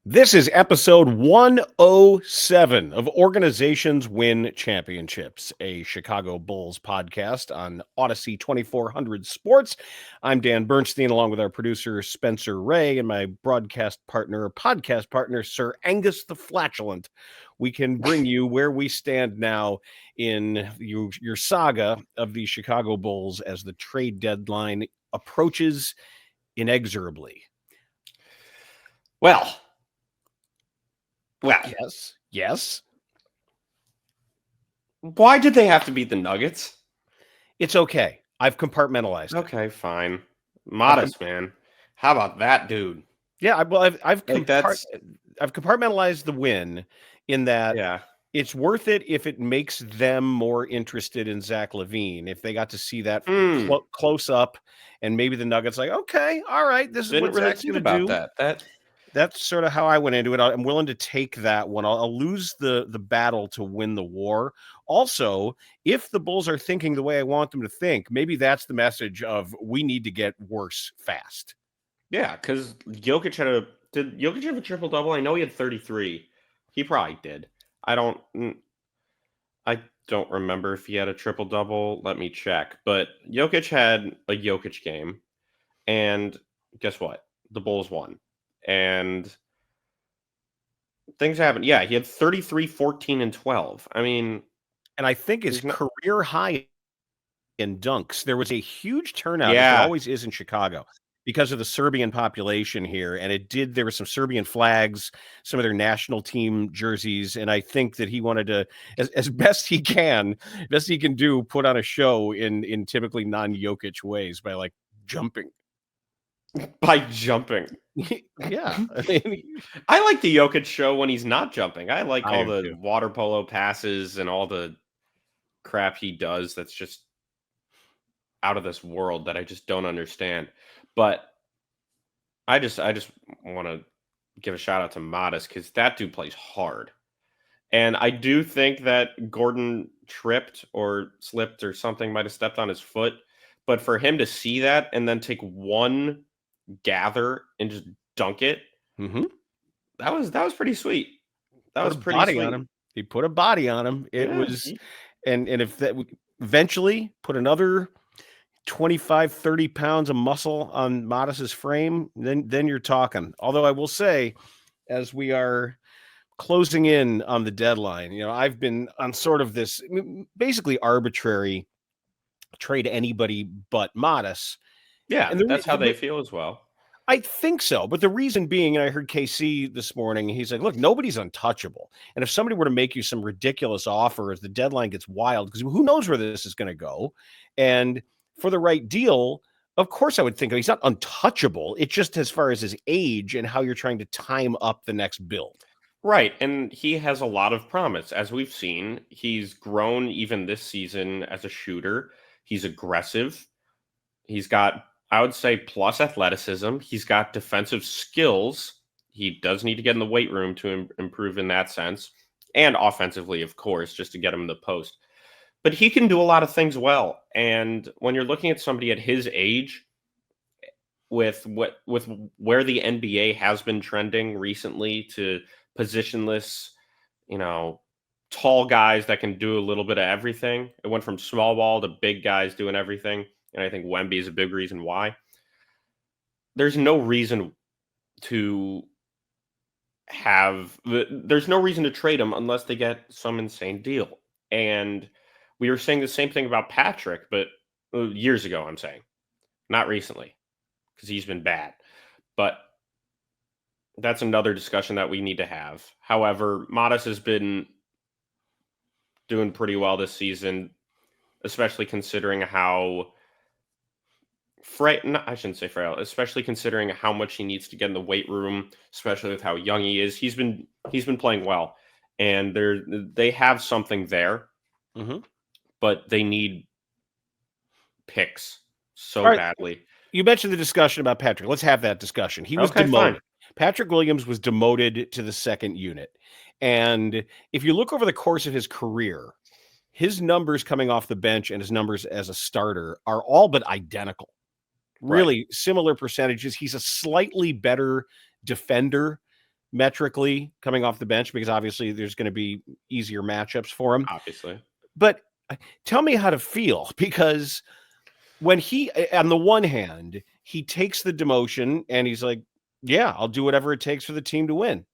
This is episode 107 of Organizations Win Championships, a Chicago Bulls podcast on Odyssey 2400 Sports. I'm Dan Bernstein, along with our producer, Spencer Ray, and my podcast partner, Sir Angus the Flatulent. We can bring you where we stand now in your saga of the Chicago Bulls as the trade deadline approaches inexorably. Well, yes. Why did they have to beat the Nuggets? It's okay. I've compartmentalized it. Okay, fine. Modest, man. How about that, dude? Yeah, I've Like, compartmentalized the win in that Yeah. it's worth it if it makes them more interested in Zach LaVine. If they got to see that close up, and maybe the Nuggets like, okay, all right, this is Didn't what really Zach's think going to about do. That's sort of how I went into it. I'm willing to take that one. I'll lose the battle to win the war. Also, if the Bulls are thinking the way I want them to think, maybe that's the message of we need to get worse fast. Yeah, because did Jokic have a triple-double? I know he had 33. He probably did. I don't remember if he had a triple-double. Let me check. But Jokic had a Jokic game, and guess what? The Bulls won. And things happen. Yeah, he had 33, 14, and 12. I mean, and I think his career high in dunks. There was a huge turnout, as there always is in Chicago, because of the Serbian population here. And there were some Serbian flags, some of their national team jerseys. And I think that he wanted to, as best he can do, put on a show in typically non-Jokic ways by like jumping. Yeah. I mean, I like the Jokic show when he's not jumping. I like all the water polo passes and all the crap he does that's just out of this world that I just don't understand. But I just want to give a shout out to Modest because that dude plays hard. And I do think that Gordon tripped or slipped or something, might have stepped on his foot. But for him to see that and then take one gather and just dunk it, that was pretty sweet. That was pretty sweet. On him. He put a body on him. It was, and if that eventually put another 25, 30 pounds of muscle on Modest's frame, then you're talking. Although I will say, as we are closing in on the deadline, I've been on sort of this basically arbitrary trade anybody but Modest. Yeah, and that's how they feel as well. I think so. But the reason being, and I heard KC this morning, he's like, look, nobody's untouchable. And if somebody were to make you some ridiculous offer as the deadline gets wild, because who knows where this is going to go. And for the right deal, of course I would think he's not untouchable. It's just as far as his age and how you're trying to time up the next build. Right. And he has a lot of promise. As we've seen, he's grown even this season as a shooter. He's aggressive. He's got, I would say, plus athleticism. He's got defensive skills. He does need to get in the weight room to improve in that sense. And offensively, of course, just to get him in the post. But he can do a lot of things well. And when you're looking at somebody at his age, with where the NBA has been trending recently to positionless, tall guys that can do a little bit of everything. It went from small ball to big guys doing everything. And I think Wemby is a big reason why. There's no reason to trade him unless they get some insane deal. And we were saying the same thing about Patrick, but years ago, I'm saying. Not recently, because he's been bad. But that's another discussion that we need to have. However, Modest has been doing pretty well this season, especially considering how especially considering how much he needs to get in the weight room, especially with how young he is. He's been playing well, and they have something there, but they need picks so badly. You mentioned the discussion about Patrick. Let's have that discussion. He was demoted. Fine. Patrick Williams was demoted to the second unit. And if you look over the course of his career, his numbers coming off the bench and his numbers as a starter are all but identical. Really similar percentages. He's a slightly better defender metrically coming off the bench because obviously there's going to be easier matchups for him. Obviously. But tell me how to feel, because when he, on the one hand, he takes the demotion and he's like, yeah, I'll do whatever it takes for the team to win.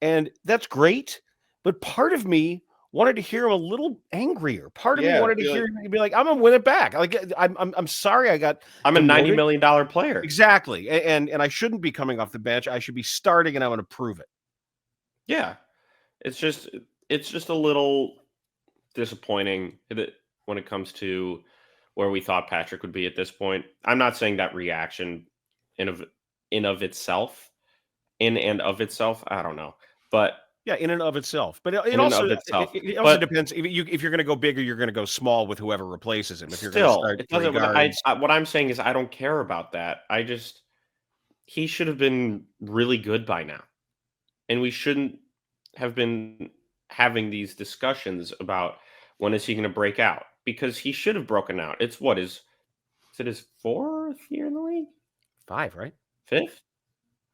And that's great. But part of me wanted to hear him a little angrier. Part of me wanted to hear him be like, I'm gonna win it back. Like I'm sorry I got I'm a demoted. $90 million player. Exactly. And I shouldn't be coming off the bench. I should be starting, and I'm gonna prove it. Yeah. It's just a little disappointing that when it comes to where we thought Patrick would be at this point. I'm not saying that reaction in and of itself, I don't know. But yeah, in and of itself. But it in also, and of itself. It also depends if you're going to go big or you're going to go small with whoever replaces him. If you're going to start it doesn't. What I'm saying is I don't care about that. He should have been really good by now, and we shouldn't have been having these discussions about when is he going to break out, because he should have broken out. Is it his 4th year in the league? 5, right? 5th? I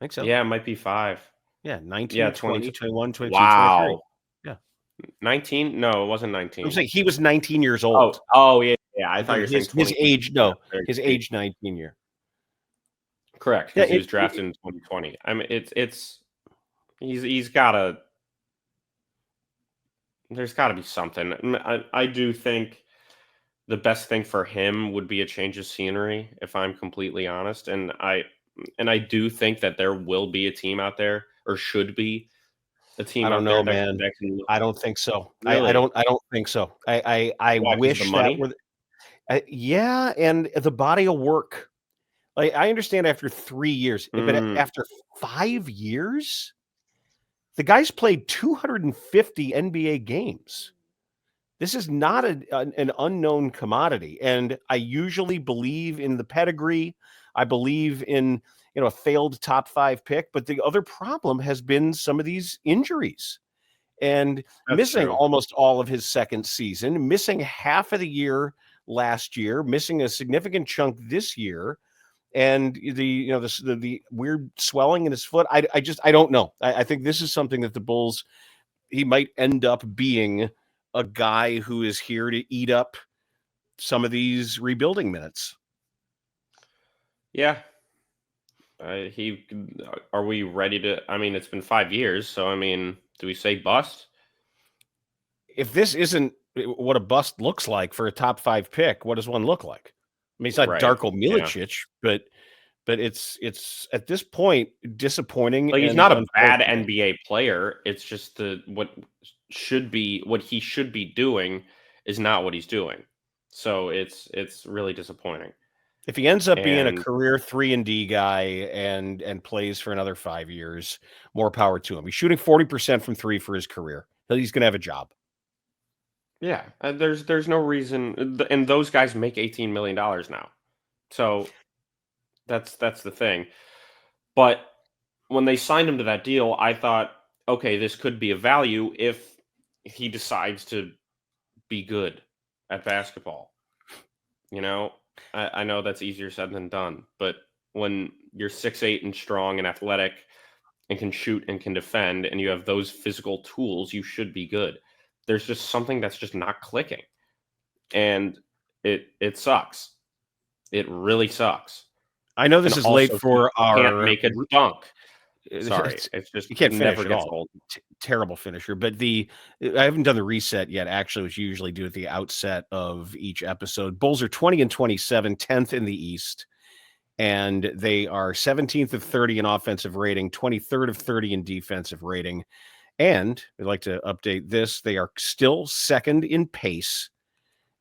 think so. Yeah, it might be 5. Yeah, 19, 20, 21, 22, wow. 23. Yeah. 19? No, it wasn't 19. I'm saying he was 19 years old. Oh yeah. I thought you were saying his age. No, his age 19 year. Correct, because he was drafted in 2020. I mean, he's got to. There's got to be something. I do think the best thing for him would be a change of scenery, if I'm completely honest. And I do think that there will be a team out there, or should be a team. I don't know, man. I don't think so. Really? I don't think so. I wish the money? That were. Yeah, and the body of work. Like, I understand after 3 years, but after 5 years, the guy's played 250 NBA games. This is not an unknown commodity, and I usually believe in the pedigree. I believe in a failed top 5 pick, but the other problem has been some of these injuries and missing almost all of his second season, missing half of the year last year, missing a significant chunk this year. And the weird swelling in his foot. I don't know. I think this is something that the Bulls, he might end up being a guy who is here to eat up some of these rebuilding minutes. Yeah. Are we ready to? I mean, it's been 5 years, so I mean, do we say bust? If this isn't what a bust looks like for a top 5 pick, what does one look like? I mean, it's not Darko Milicic, but it's at this point disappointing. Like, he's not a bad NBA player. It's just what he should be doing is not what he's doing. So it's really disappointing. If he ends up being a career 3-and-D guy and plays for another 5 years, more power to him. He's shooting 40% from 3 for his career. He's going to have a job. Yeah, there's no reason, and those guys make $18 million now. So that's the thing. But when they signed him to that deal, I thought, okay, this could be a value if he decides to be good at basketball. I know that's easier said than done, but when you're 6'8" and strong and athletic and can shoot and can defend, and you have those physical tools, you should be good. There's just something that's just not clicking, and it sucks. It really sucks. I know this is late for our can't make a dunk. Sorry, it's just you can't never finish gets old. Terrible finisher. But I haven't done the reset yet, actually, which you usually do at the outset of each episode. Bulls are 20-27, 10th in the East, and they are 17th of 30 in offensive rating, 23rd of 30 in defensive rating. And we'd like to update this. They are still second in pace,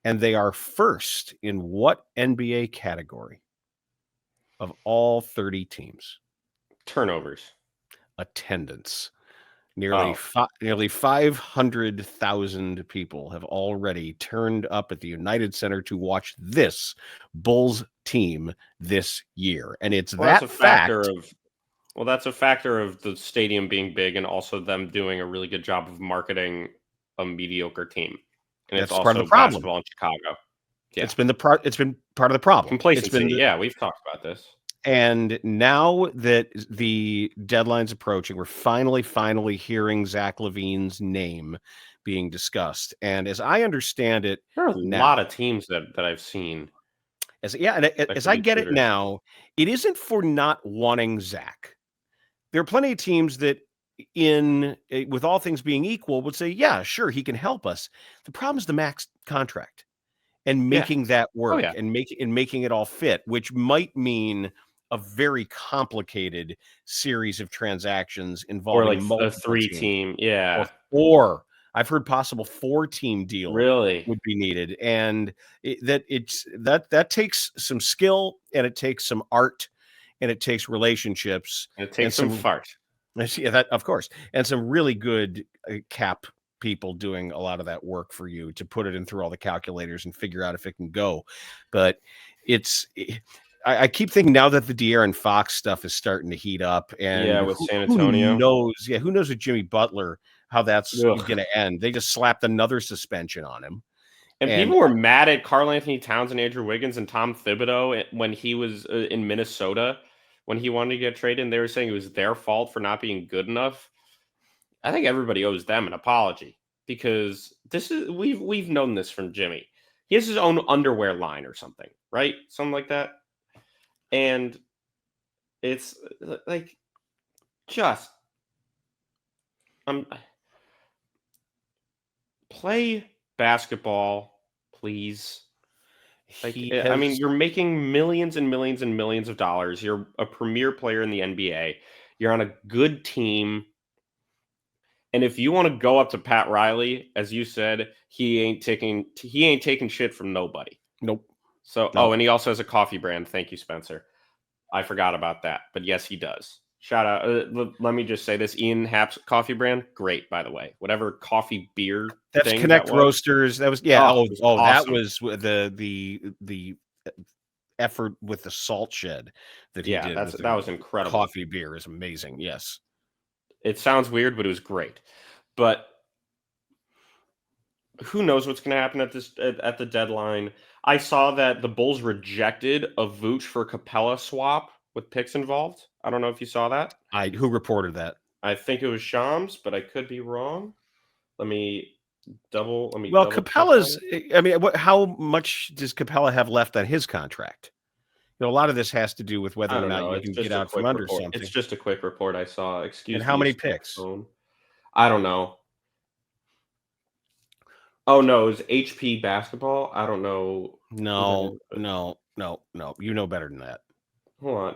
and they are first in what NBA category of all 30 teams? Turnovers. Attendance. Nearly 500,000 people have already turned up at the United Center to watch this Bulls team this year. And it's that's a factor of the stadium being big, and also them doing a really good job of marketing a mediocre team. And that's it's also part of the problem. Basketball in Chicago. Yeah. It's been part of the problem. Complacency. We've talked about this. And now that the deadline's approaching, we're finally hearing Zach LaVine's name being discussed. And as I understand it There are a now, lot of teams that I've seen as that as could I be get it shooters. now, it isn't for not wanting Zach. There are plenty of teams that with all things being equal would say, yeah, sure, he can help us. The problem is the max contract and Yeah. making that Oh, work yeah. and making it all fit, which might mean a very complicated series of transactions Or involving like a multiple teams 3-team. or Yeah. 4. I've heard possible 4-team deal Really? would be needed, and that takes some skill, and it takes some art, and it takes relationships, And it and takes some fart. yeah, that of course, and some really good cap people doing a lot of that work for you to put it in through all the calculators and figure out if it can go. But I keep thinking now that the De'Aaron Fox stuff is starting to heat up, and Yeah, with San who Antonio. knows? Yeah, who knows with Jimmy Butler how that's Ugh. going to end? They just slapped another suspension on him, And and people were mad at Karl Anthony Towns and Andrew Wiggins and Tom Thibodeau when he was in Minnesota when he wanted to get traded. And they were saying it was their fault for not being good enough. I think everybody owes them an apology because we've known this from Jimmy. He has his own underwear line or something, right? Something like that. And it's like just play basketball, please. Like, I mean, you're making millions and millions and millions of dollars. You're a premier player in the NBA. You're on a good team. And if you want to go up to Pat Riley, as you said, he ain't taking shit from nobody. Nope. So, Nope. and he also has a coffee brand. Thank you, Spencer. I forgot about that, but yes, he does. Shout out. Let me just say this: Ian Happ's coffee brand, great, by the way. Whatever coffee beer That's thing Connect that was. Roasters. That was yeah. Oh, it was That awesome. was the effort with the salt shed that he did. That was incredible. Coffee beer is amazing. Yes. It sounds weird, but it was great. But who knows what's going to happen at the deadline? I saw that the Bulls rejected a Vooch for Capella swap with picks involved. I don't know if you saw that. Who reported that? I think it was Shams, but I could be wrong. Let me double. Capella's. I mean, how much does Capella have left on his contract? You know, a lot of this has to do with whether or not you can get out from under something. It's just a quick report I saw. Excuse me. And how many picks? I don't know. Oh no, it was HP basketball. I don't know. No. You know better than that. Hold on.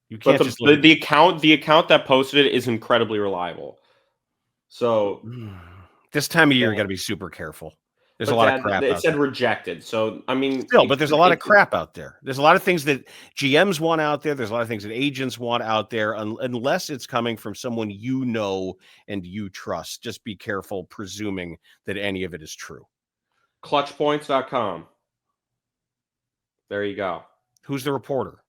You can't just look the account that posted it is incredibly reliable. So this time of year, you got to be super careful. There's a lot of crap. It said rejected. So I mean, but there's a lot of crap out there. There's a lot of things that GMs want out there. There's a lot of things that agents want out there. Unless it's coming from someone you know and you trust, just be careful presuming that any of it is true. Clutchpoints.com. There you go. Who's the reporter?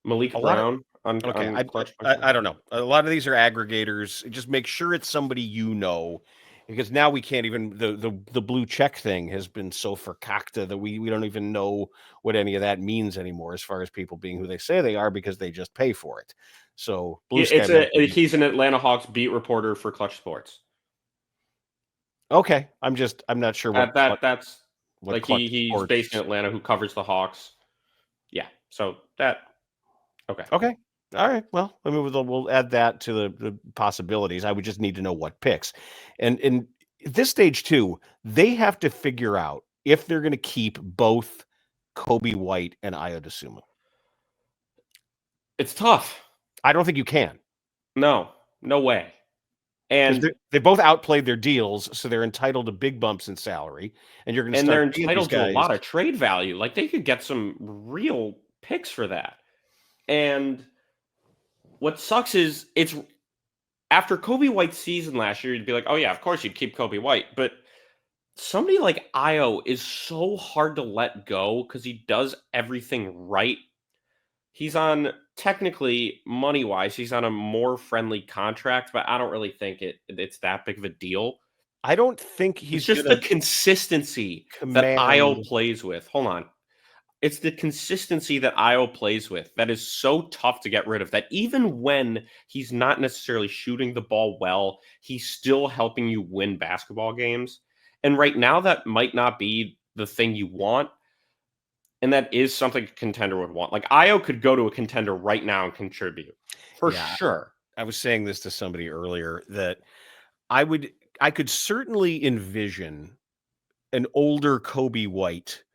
Malik Brown. I don't know. A lot of these are aggregators. Just make sure it's somebody you know, because now we can't even the blue check thing has been so fakakta that we don't even know what any of that means anymore as far as people being who they say they are because they just pay for it. So he's an Atlanta Hawks beat reporter for Clutch Sports. Okay, I'm not sure what that's what like he's based in Atlanta who covers the Hawks. Yeah, so that okay. All right. Well, I mean, we'll add that to the possibilities. I would just need to know what picks. And in this stage too, they have to figure out if they're going to keep both Coby White and Ayo Dosunmu. It's tough. I don't think you can. No way. And they both outplayed their deals, so they're entitled to big bumps in salary. And you're going to they're entitled to a lot of trade value. Like they could get some real picks for that. And what sucks is it's after Coby White's season last year, you'd be like, oh yeah, of course you'd keep Coby White. But somebody like Ayo is so hard to let go because he does everything right. He's on, technically, money-wise, he's on a more friendly contract, but I don't really think it's that big of a deal. I don't think he's just the consistency that Ayo plays with. Hold on. It's the consistency that Ayo plays with that is so tough to get rid of, that even when he's not necessarily shooting the ball well, he's still helping you win basketball games. And right now, that might not be the thing you want. And that is something a contender would want. Like, Ayo could go to a contender right now and contribute for Yeah. sure. I was saying this to somebody earlier that I could certainly envision an older Coby White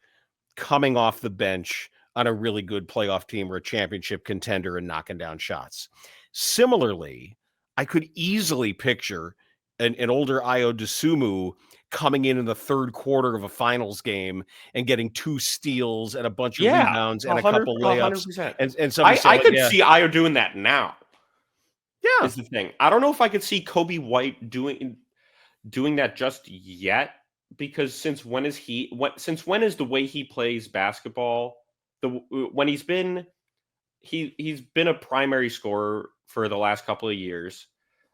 coming off the bench on a really good playoff team or a championship contender and knocking down shots. Similarly, I could easily picture an older Ayo Dosunmu coming in the third quarter of a finals game and getting 2 steals and a bunch of Yeah, rebounds and a 100, couple layups, 100%. and somebody say, I like, could yeah, see Ayo doing that now. yeah, Is the thing. I don't know if I could see Coby White doing that just yet, because since when is the way he plays basketball, when he's been a primary scorer for the last couple of years.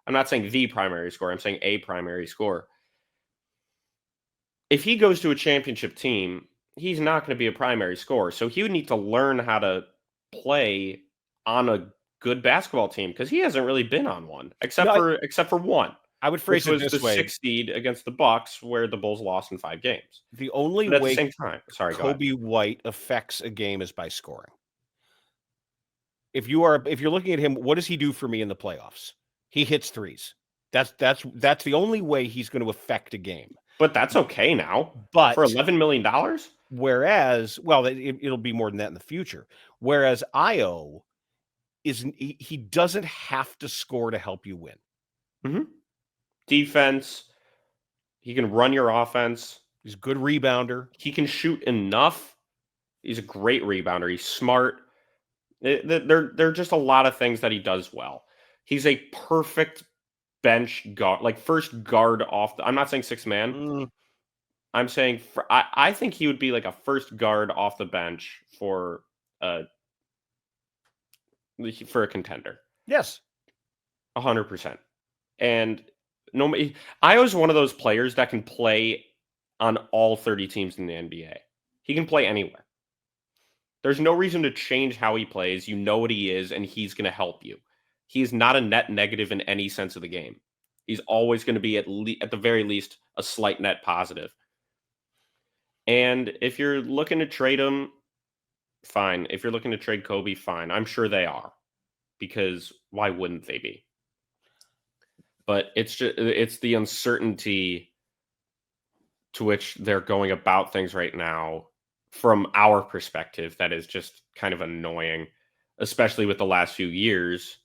I'm not saying the primary scorer, I'm saying a primary scorer. If he goes to a championship team, he's not going to be a primary scorer. So he would need to learn how to play on a good basketball team, because he hasn't really been on one except no, for one, I would which phrase it was the this way: 6th seed against the Bucks, where the Bulls lost in 5 games. the only But at the way same time, sorry, go ahead. Coby White affects a game is by scoring. If you're looking at him, what does he do for me in the playoffs? He hits threes. That's the only way he's going to affect a game. But that's okay now for But $11 million. whereas, well, it'll be more than that in the future. Whereas Ayo he doesn't have to score to help you win. Mhm. Defense, he can run your offense. He's a good rebounder. He can shoot enough. He's a great rebounder. He's smart. There are just a lot of things that he does well. He's a perfect bench guard, like first guard off I'm not saying 6 man. Mm, I'm saying I think he would be like a first guard off the bench a for a contender. yes. 100%. And no, Io's one of those players that can play on all 30 teams in the NBA. He can play anywhere. There's no reason to change how he plays. You know what he is, and he's going to help you. He is not a net negative in any sense of the game. He's always going to be at the very least a slight net positive. And if you're looking to trade him, fine. If you're looking to trade Coby, fine. I'm sure they are, because why wouldn't they be? But it's the uncertainty to which they're going about things right now from our perspective that is just kind of annoying, especially with the last few years,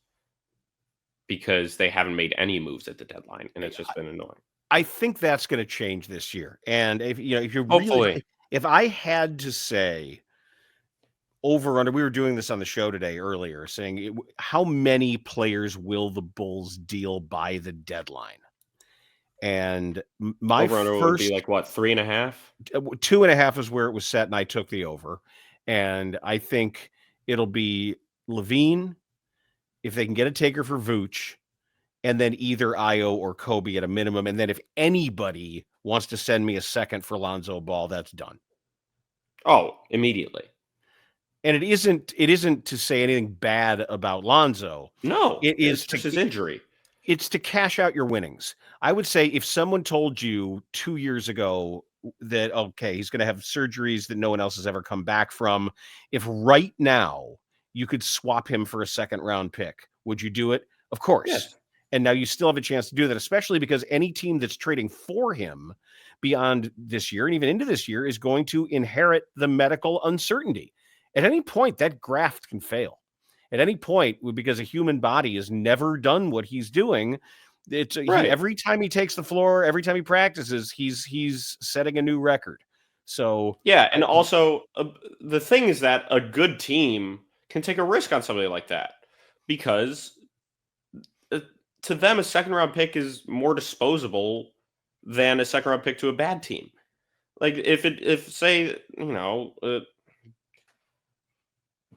because they haven't made any moves at the deadline, and it's just been annoying. I think that's going to change this year. And if you're Hopefully. really, if I had to say over under, we were doing this on the show today earlier, saying how many players will the Bulls deal by the deadline? And my Over under would be like what, 3.5? 2.5 is where it was set, and I took the over. And I think it'll be Levine if they can get a taker for Vooch, and then either Ayo or Coby at a minimum. And then if anybody wants to send me a second for Lonzo Ball, that's done. Oh, immediately. And it isn't to say anything bad about Lonzo. No, It is it's just his injury. It's to cash out your winnings. I would say if someone told you 2 years ago that, okay, he's going to have surgeries that no one else has ever come back from, if right now you could swap him for a second round pick, would you do it? Of course. Yes. And now you still have a chance to do that, especially because any team that's trading for him beyond this year and even into this year is going to inherit the medical uncertainty. At any point, that graft can fail. At any point, because a human body has never done what he's doing, it's Right. every time he takes the floor, every time he practices, he's setting a new record. So Yeah, and also the thing is that a good team can take a risk on somebody like that, because to them a second round pick is more disposable than a second round pick to a bad team. Like if say,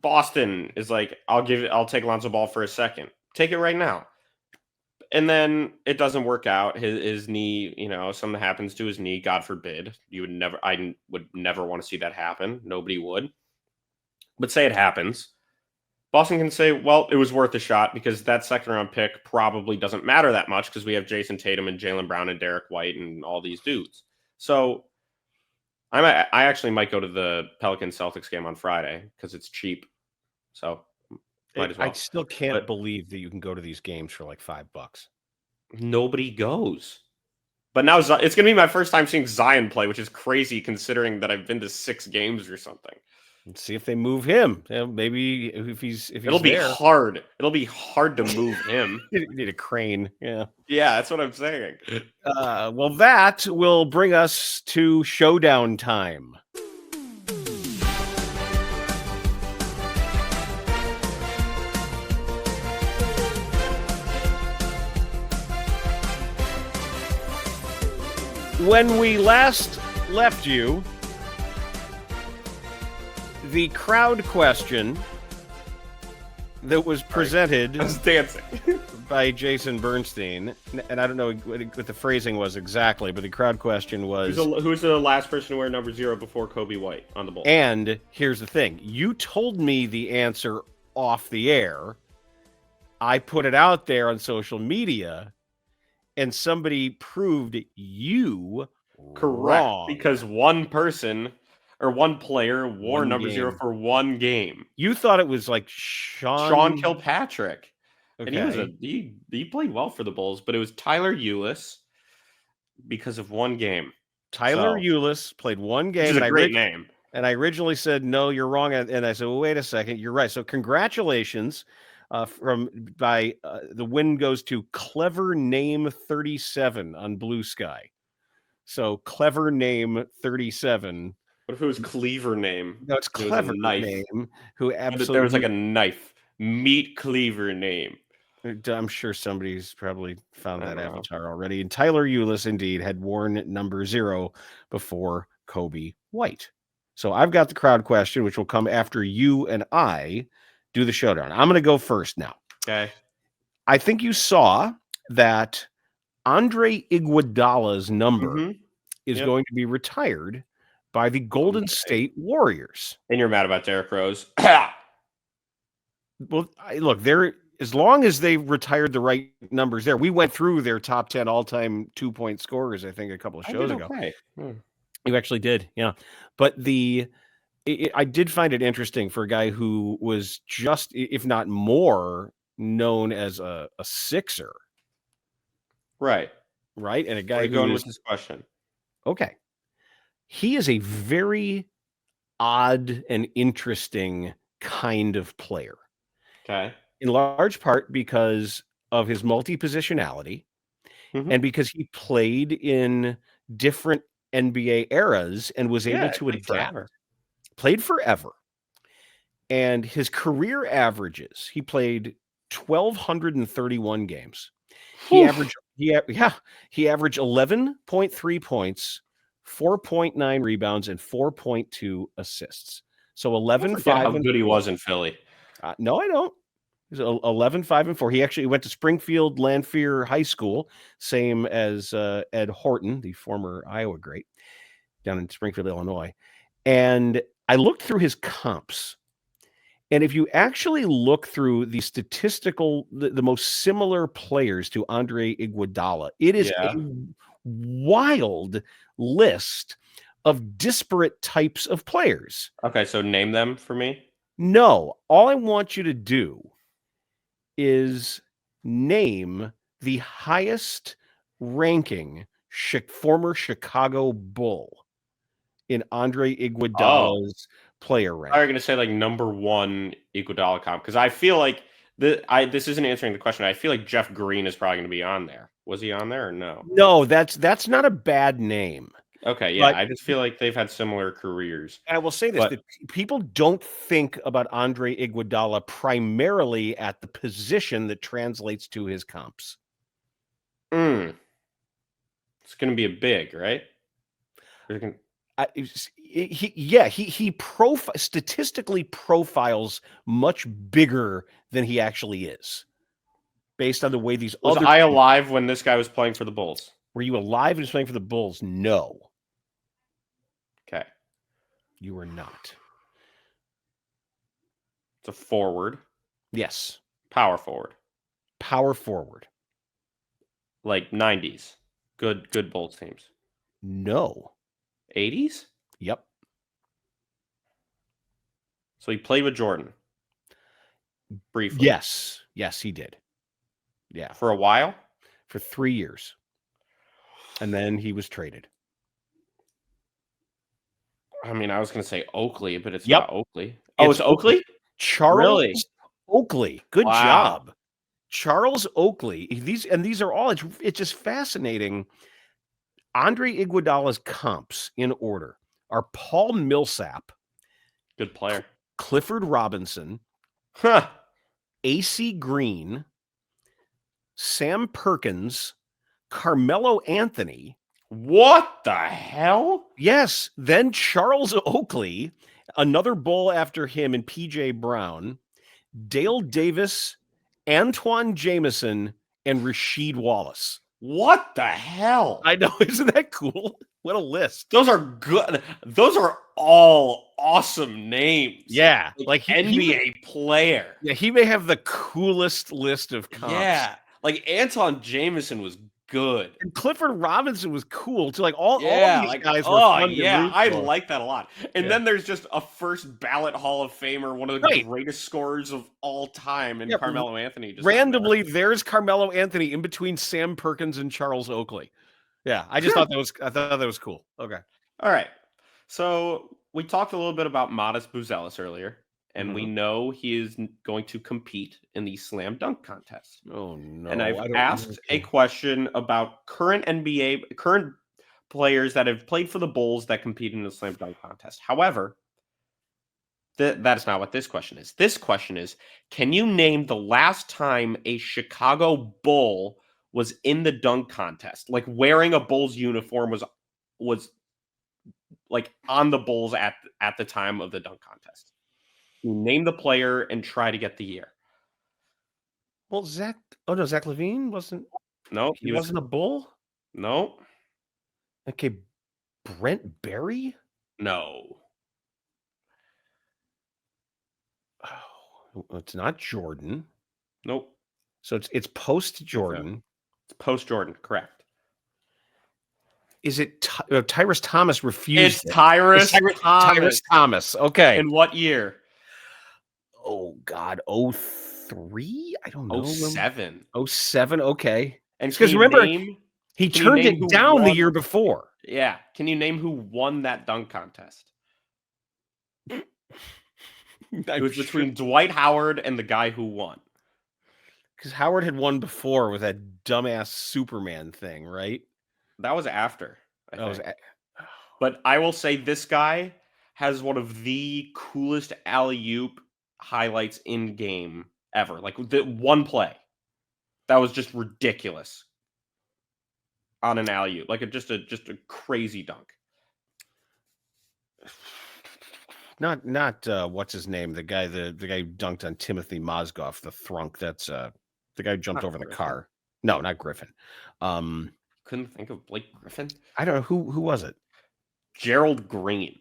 Boston is like, I'll take Lonzo Ball for a second. Take it right now. And then it doesn't work out. His knee, something happens to his knee, God forbid. I would never want to see that happen. Nobody would. But say it happens. Boston can say, well, it was worth a shot because that second-round pick probably doesn't matter that much because we have Jason Tatum and Jaylen Brown and Derek White and all these dudes. So I actually might go to the Pelicans-Celtics game on Friday because it's cheap. So might as well. I still can't believe that you can go to these games for like $5. Nobody goes. But now it's going to be my first time seeing Zion play, which is crazy considering that I've been to 6 games or something. Let's see if they move him. Maybe if he's It'll be hard. It'll be hard to move him. You need a crane. Yeah. Yeah, that's what I'm saying. Well, that will bring us to showdown time. When we last left you, the crowd question that was presented I was dancing by Jason Bernstein, and I don't know what the phrasing was exactly, but the crowd question was... Who's the last person to wear number 0 before Coby White on the Bulls? And here's the thing. You told me the answer off the air. I put it out there on social media, and somebody proved you correct wrong. Because one person... or one player wore number 0 for one game. You thought it was like Sean Kilpatrick. Okay. And he played well for the Bulls, but it was Tyler Ulis because of one game. Tyler Ulis played one game. Which is a great name. And I originally said, no, you're wrong. And I said, well, wait a second. You're right. So congratulations. The win goes to Clever Name 37 on Blue Sky. So Clever Name 37. What if it was Cleaver Name? No, it's Clever Name. Who absolutely... There was like a knife. Meet Cleaver Name. I'm sure somebody's probably found that avatar already. And Tyler Ulis, indeed, had worn number 0 before Coby White. So I've got the crowd question, which will come after you and I do the showdown. I'm going to go first now. Okay. I think you saw that Andre Iguodala's number is going to be retired by the Golden State Warriors. And you're mad about Derrick Rose? Well, look, as long as they retired the right numbers there, we went through their top 10 all-time 2-point scorers, I think, a couple of shows ago. You actually did, yeah. But I did find it interesting for a guy who was just, if not more, known as a Sixer. Right. Right? And a guy who going with this question. Okay. He is a very odd and interesting kind of player. Okay. In large part because of his multi-positionality and because he played in different NBA eras and was able to adapt. Played forever. And his career averages, he played 1,231 games. He averaged 11.3 points, 4.9 rebounds, and 4.2 assists. So 11-5. How good he was in Philly. No, I don't. He's 11-5-4. He actually went to Springfield Lanphier High School, same as Ed Horton, the former Iowa great, down in Springfield, Illinois. And I looked through his comps. And if you actually look through the the most similar players to Andre Iguodala, it is a wild list of disparate types of players. Okay, so name them for me. No, all I want you to do is name the highest ranking former Chicago Bull in Andre Iguodala's player rank. Are you going to say like number 1 Iguodala comp? Because I feel like this isn't answering the question. I feel like Jeff Green is probably going to be on there. Was he on there or no? No, that's not a bad name. Okay, yeah, I just feel like they've had similar careers. I will say this, that people don't think about Andre Iguodala primarily at the position that translates to his comps. It's going to be a big, right? He statistically profiles much bigger than he actually is, based on the way these Was I alive when this guy was playing for the Bulls? Were you alive and he was playing for the Bulls? No. Okay. You were not. It's a forward. Yes. Power forward. Power forward. Like 90s. Good Bulls teams. No. 80s? Yep. So he played with Jordan. Briefly. Yes. Yes, he did. Yeah. For a while? For 3 years. And then he was traded. I mean, I was going to say Oakley, but it's Yep. not Oakley. Oh, it's Oakley? Charles Really? Oakley. Good Wow. job. Charles Oakley. These are all, it's just fascinating. Andre Iguodala's comps in order are Paul Millsap, Good player. Clifford Robinson, Huh. AC Green, Sam Perkins, Carmelo Anthony. What the hell? Yes, then Charles Oakley, another Bull after him, and PJ Brown, Dale Davis, Antoine Jameson, and Rasheed Wallace. What the hell? I know, isn't that cool? What a list. Those are good. Those are all awesome names. Yeah, like NBA player. Yeah, he may have the coolest list of comps. Yeah, like Anton Jameson was good. And Clifford Robinson was cool too. Like all these guys were fun to root I for. like that a lot. And then there's just a first ballot Hall of Famer, one of the greatest scorers of all time, and Carmelo Anthony. Just randomly, there's Carmelo Anthony in between Sam Perkins and Charles Oakley. Yeah, I just thought that was cool. Okay. All right. So we talked a little bit about Modest Buzelis earlier, and we know he is going to compete in the slam dunk contest. Oh no! And I've asked a question about current players that have played for the Bulls that compete in the slam dunk contest. However, that's not what this question is. This question is, can you name the last time a Chicago Bull was in the dunk contest, like wearing a Bulls uniform was like on the Bulls at the time of the dunk contest? You name the player and try to get the year. Well, Zach LaVine wasn't. No, he wasn't a Bull. No. Okay, Brent Berry. No. Oh, it's not Jordan. Nope. So it's post Jordan. It's post Jordan, correct. Is it Tyrese Thomas refused? It's Tyrese Thomas. Okay. In what year? Oh God, 03? I don't know. 07. 07, okay. And because remember, he turned it down the year before. Yeah. Can you name who won that dunk contest? It was between Dwight Howard and the guy who won. Because Howard had won before with that dumbass Superman thing, right? That was after. But I will say this guy has one of the coolest alley-oop highlights in game ever. Like the one play that was just ridiculous on an alley-oop, like just a crazy dunk. Not what's his name? The guy who dunked on Timothy Mozgov, the thrunk. That's the guy who jumped over Griffin. The car. No, not Griffin. Couldn't think of Blake Griffin. I don't know who was it. Gerald Green.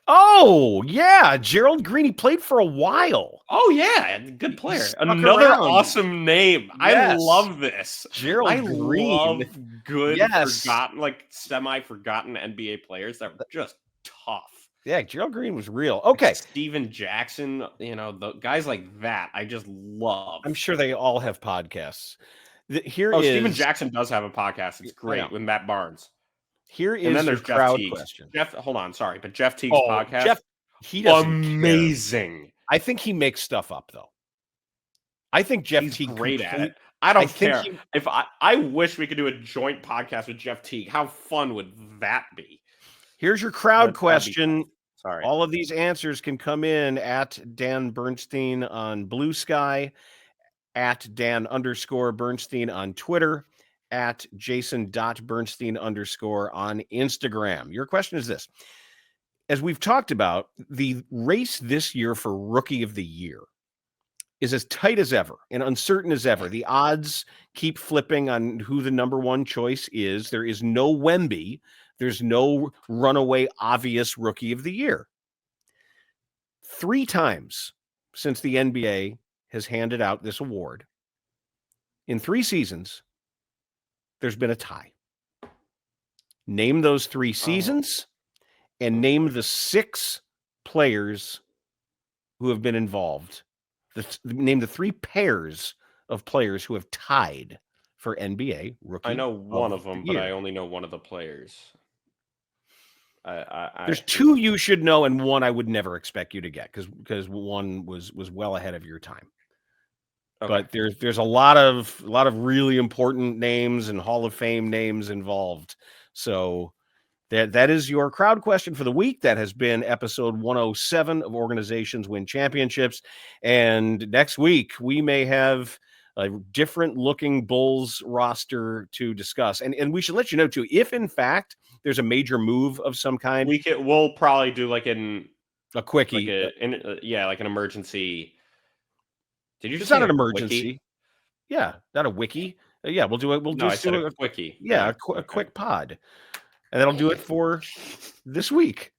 Oh yeah, Gerald Green. He played for a while. Oh yeah, good player. Another awesome name. Yes. I love this. Gerald Green. Love good, forgotten, like semi-forgotten NBA players that were just tough. Yeah, Gerald Green was real. Okay. Like Steven Jackson, the guys like that, I just love. I'm sure they all have podcasts. Steven Jackson does have a podcast. It's great with Matt Barnes. Here is and then there's your crowd Jeff question. Hold on, sorry, but Jeff Teague's podcast. He doesn't amazing. Care. I think he makes stuff up though. I think Jeff Teague great at it. I don't care. If I wish we could do a joint podcast with Jeff Teague. How fun would that be? Here's your crowd question. Sorry. All of these answers can come in at Dan Bernstein on Blue Sky, at Dan_Bernstein on Twitter, at Jason.Bernstein_ on Instagram. Your question is this. As we've talked about, the race this year for Rookie of the Year is as tight as ever and uncertain as ever. The odds keep flipping on who the number one choice is. There is no Wemby. There's no runaway obvious Rookie of the Year. 3 times since the NBA has handed out this award. In 3 seasons, there's been a tie. Name those 3 seasons and name the 6 players who have been involved. Name the 3 pairs of players who have tied for NBA Rookie. I know one of them, the year. but I only know one of the players. There's 2 you should know, and one I would never expect you to get because one was well ahead of your time. Okay. But there's a lot of really important names and Hall of Fame names involved. So that is your crowd question for the week. That has been episode 107 of Organizations Win Championships. And next week we may have a different looking Bulls roster to discuss. And we should let you know too, if in fact there's a major move of some kind, we'll probably do like a quickie, like an emergency. Did you just say not an emergency? Wiki? Yeah, not a wiki. Yeah, we'll do it. We'll just do a quickie. Yeah, a quick pod, and that'll do it for this week.